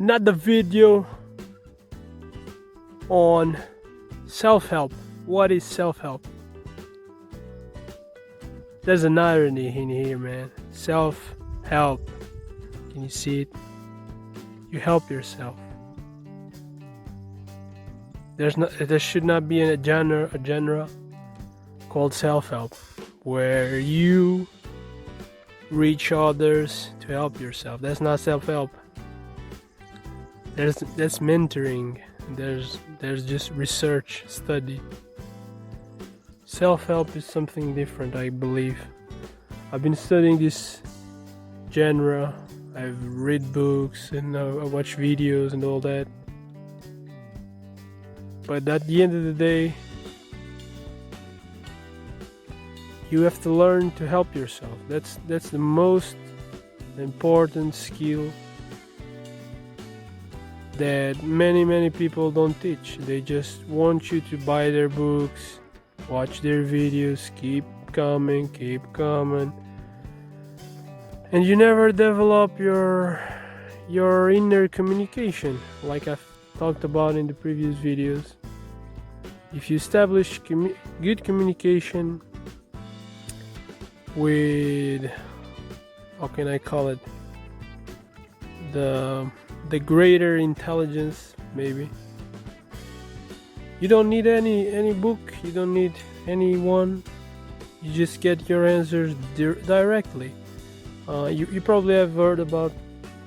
another video on self-help. What is self-help? There's an irony in here, man. Self-help. Can you see it? You help yourself. There should not be a genre called self-help where you reach others to help yourself. That's not self-help. That's mentoring. There's just research, study. Self-help is something different, I believe. I've been studying this genre. I've read books and I watch videos and all that. But at the end of the day, you have to learn to help yourself. That's the most important skill that many people don't teach. They just want you to buy their books, watch their videos, keep coming, and you never develop your inner communication, like I've talked about in the previous videos. If you establish good communication with, how can I call it, the greater intelligence, maybe, you don't need any book, you don't need anyone, you just get your answers directly. You probably have heard about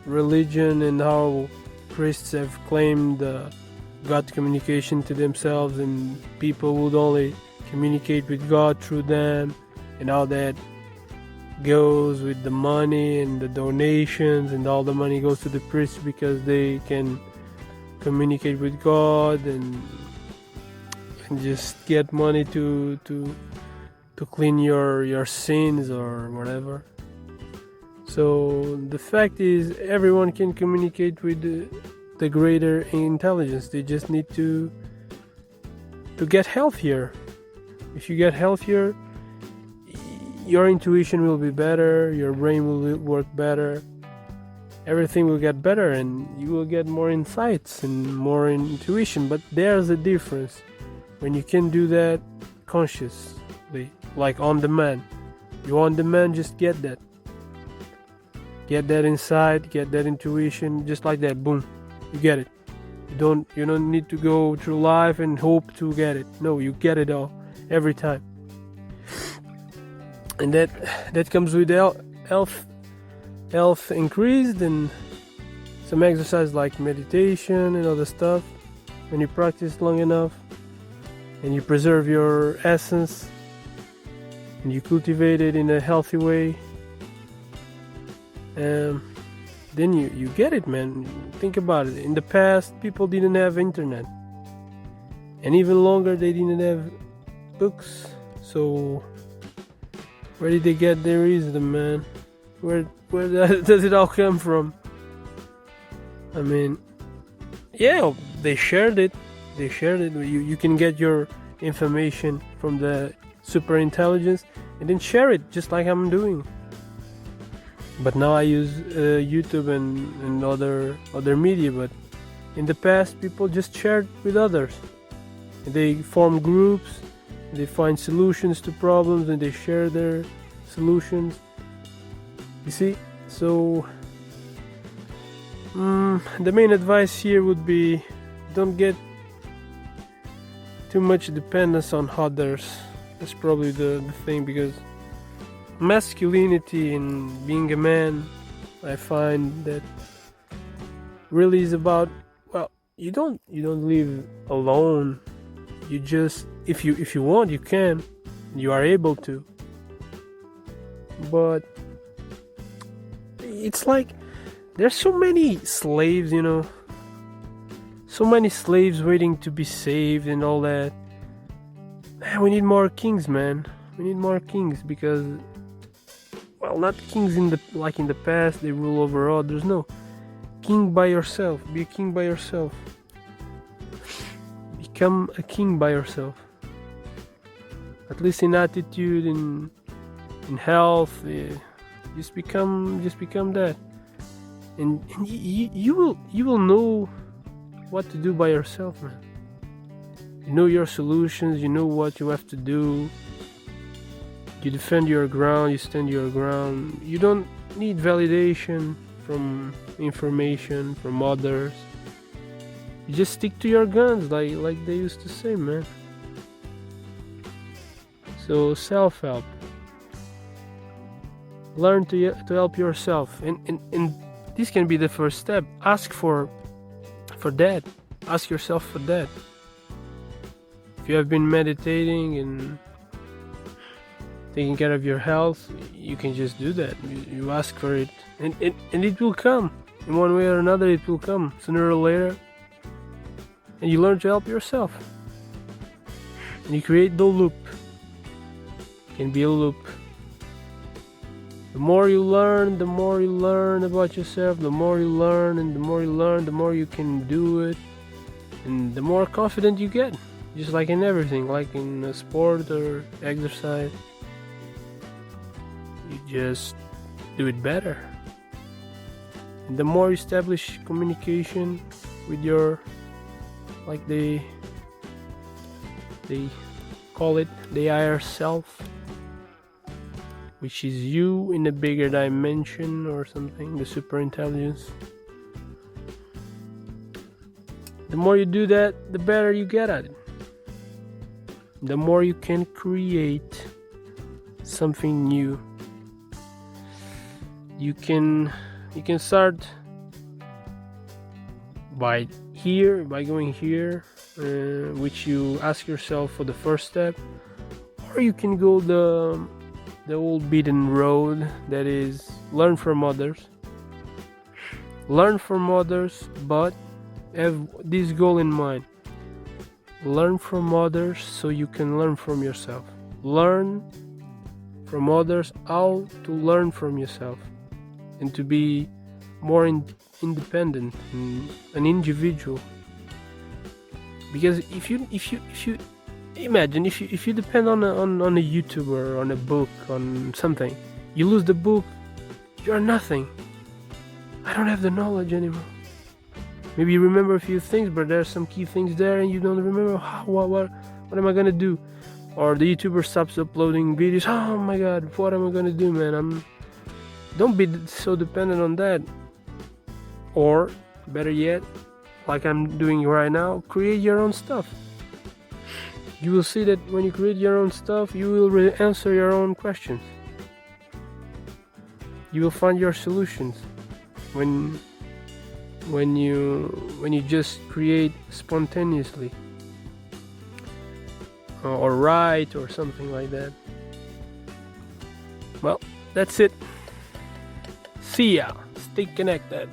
religion and how priests have claimed God communication to themselves, and people would only communicate with God through them, and how that goes with the money and the donations, and all the money goes to the priests because they can communicate with God and just get money to clean your sins or whatever. So the fact is, everyone can communicate with the greater intelligence. They just need to get healthier. If you get healthier, your intuition will be better, your brain will work better, everything will get better, and you will get more insights and more intuition. But there's a difference when you can do that consciously, like on demand. You on demand, just get that insight, get that intuition, just like that, boom, you get it. You don't need to go through life and hope to get it. No, you get it all every time. And that comes with health increased, and some exercise like meditation and other stuff. When you practice long enough and you preserve your essence and you cultivate it in a healthy way, then you get it, man. Think about it. In the past, people didn't have internet, and even longer, they didn't have books. So where did they get their wisdom, man? Where does it all come from? I mean, yeah, they shared it. You can get your information from the super intelligence and then share it, just like I'm doing. But now I use YouTube and other media. But in the past, people just shared with others. And they form groups. They find solutions to problems, and they share their solutions. You see? So the main advice here would be, don't get too much dependence on others. That's probably the thing, because masculinity and being a man, I find that really is about, well, you don't live alone. You just, if you want, you can, you are able to. But it's like there's so many slaves, so many slaves waiting to be saved and all that. Man, we need more kings, man. We need more kings, because, well, not kings in the past, they rule over others. No, king by yourself. Be a king by yourself. Become a king by yourself. At least in attitude, in health, just become that. and you will know what to do by yourself, man. You know your solutions, you know what you have to do. You defend your ground, you stand your ground. You don't need validation from information from others. You just stick to your guns, like they used to say, man. So self-help. Learn to help yourself, and this can be the first step. Ask for that. Ask yourself for that. If you have been meditating and taking care of your health, you can just do that. You ask for it, and it will come. In one way or another, it will come sooner or later. And you learn to help yourself. And you create the loop. It can be a loop. The more you learn about yourself, the more you learn, and the more you learn, the more you can do it, and the more confident you get. Just like in everything, like in a sport or exercise. You just do it better. And the more you establish communication with your, like they call it, the higher self, which is you in a bigger dimension or something, the super intelligence. The more you do that, the better you get at it. The more you can create something new. You can start by going here, which you ask yourself for the first step, or you can go the old beaten road, that is learn from others, but have this goal in mind. Learn from others so you can learn from yourself. Learn from others how to learn from yourself and to be more independent and an individual. Because if you imagine if you depend on a YouTuber, on a book, on something, you lose the book, you're nothing. I don't have the knowledge anymore. Maybe you remember a few things, but there's some key things there and you don't remember. What am I gonna do? Or the YouTuber stops uploading videos. Oh my god, what am I gonna do, man? Don't be so dependent on that. Or better yet, like I'm doing right now, create your own stuff. You will see that when you create your own stuff, you will answer your own questions. You will find your solutions when you just create spontaneously, or write or something like that. Well, that's it. See ya. Stay connected.